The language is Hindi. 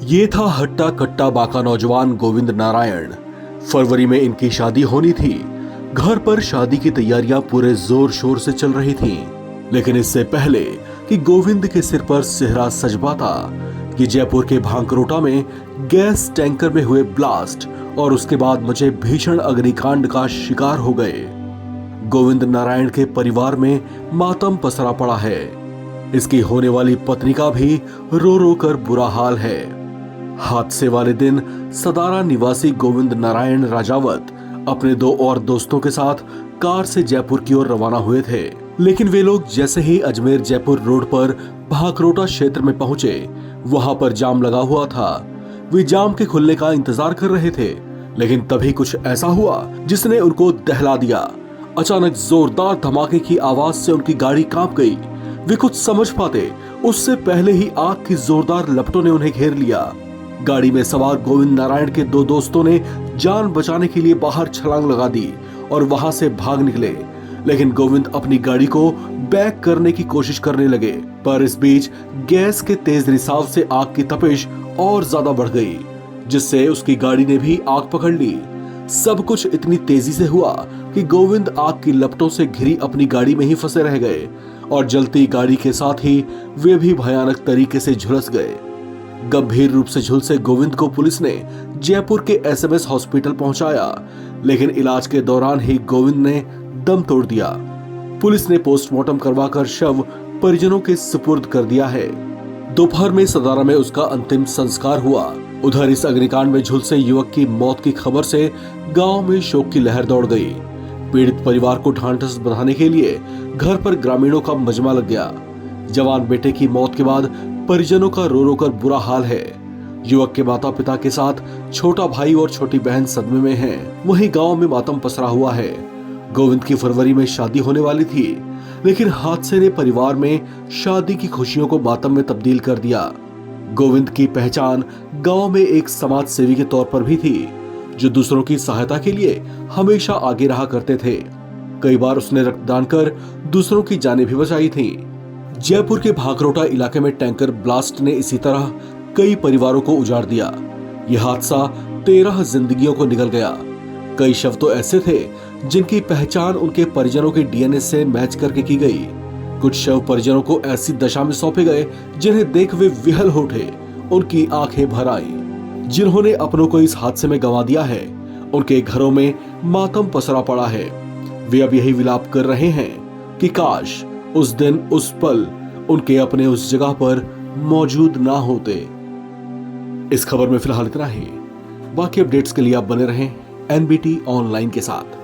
ये था हट्टा कट्टा बाका नौजवान गोविंद नारायण। फरवरी में इनकी शादी होनी थी। घर पर शादी की तैयारियां पूरे जोर शोर से चल रही थीं। लेकिन इससे पहले कि गोविंद के सिर पर सेहरा सज पाता, ये जयपुर के भांकरोटा में गैस टैंकर में हुए ब्लास्ट और उसके बाद मचे भीषण अग्निकांड का शिकार हो गए। गोविंद नारायण के परिवार में मातम पसरा पड़ा है। इसकी होने वाली पत्नी का भी रो रो कर बुरा हाल है। हादसे वाले दिन सदारा निवासी गोविंद नारायण राजावत अपने 2 और दोस्तों के साथ कार से जयपुर की ओर रवाना हुए थे। लेकिन वे लोग जैसे ही अजमेर जयपुर रोड पर भांकरोटा क्षेत्र में पहुंचे, वहां पर जाम लगा हुआ था। वे जाम के खुलने का इंतजार कर रहे थे, लेकिन तभी कुछ ऐसा हुआ जिसने उनको दहला दिया। अचानक जोरदार धमाके की आवाज से उनकी गाड़ी कांप गई। वे कुछ समझ पाते उससे पहले ही आग की जोरदार लपटों ने उन्हें घेर लिया। गाड़ी में सवार गोविंद नारायण के 2 दोस्तों ने जान बचाने के लिए बाहर छलांग लगा दी और वहां से भाग निकले। लेकिन गोविंद अपनी गाड़ी को बैक करने की कोशिश करने लगे, पर इस बीच गैस के तेज रिसाव से आग की तपिश और ज्यादा बढ़ गई, जिससे उसकी गाड़ी ने भी आग पकड़ ली। सब कुछ इतनी तेजी से हुआ कि गोविंद आग की लपटों से घिरी अपनी गाड़ी में ही फंसे रह गए और जलती गाड़ी के साथ ही वे भी भयानक तरीके से झुलस गए। गंभीर रूप से झुलसे गोविंद को पुलिस ने जयपुर के एसएमएस हॉस्पिटल पहुंचाया, लेकिन इलाज के दौरान ही गोविंद ने दम तोड़ दिया। पुलिस ने पोस्टमार्टम करवाकर शव परिजनों के सुपुर्द कर दिया है। दोपहर में सदारा में उसका अंतिम संस्कार हुआ। उधर इस अग्निकांड में झुलसे युवक की मौत की खबर से गांव में शोक की लहर दौड़ गई। पीड़ित परिवार को ढांढस बंधाने के लिए घर पर ग्रामीणों का मजमा लग गया। जवान बेटे की मौत के बाद परिजनों का रो रो कर बुरा हाल है। युवक के माता पिता के साथ छोटा भाई और छोटी बहन सदमे में हैं। वहीं गांव में मातम पसरा हुआ है। गोविंद की फरवरी में शादी होने वाली थी, लेकिन हादसे ने परिवार में शादी की खुशियों को मातम में तब्दील कर दिया। गोविंद की पहचान गांव में एक समाज सेवी के तौर पर भी थी, जो दूसरों की सहायता के लिए हमेशा आगे रहा करते थे। कई बार उसने रक्तदान कर दूसरों की जानें भी बचाई थी। जयपुर के भांकरोटा इलाके में टैंकर ब्लास्ट ने इसी तरह कई परिवारों को उजाड़ दिया। यह हादसा 13 जिंदगियों को निगल गया। कई शव तो ऐसे थे जिनकी पहचान उनके परिजनों के डीएनए से मैच करके की गई। कुछ शव परिजनों को ऐसी दशा में सौंपे गए जिन्हें देख वे विहल हो उठे। उनकी आंखें भर आईं। जिन्होंने अपनों को इस हादसे में गंवा दिया है, उनके घरों में मातम पसरा पड़ा है। वे अब यही विलाप कर रहे हैं कि काश उस दिन उस पल उनके अपने उस जगह पर मौजूद ना होते। इस खबर में फिलहाल इतना ही। बाकी अपडेट्स के लिए आप बने रहें एनबीटी ऑनलाइन के साथ।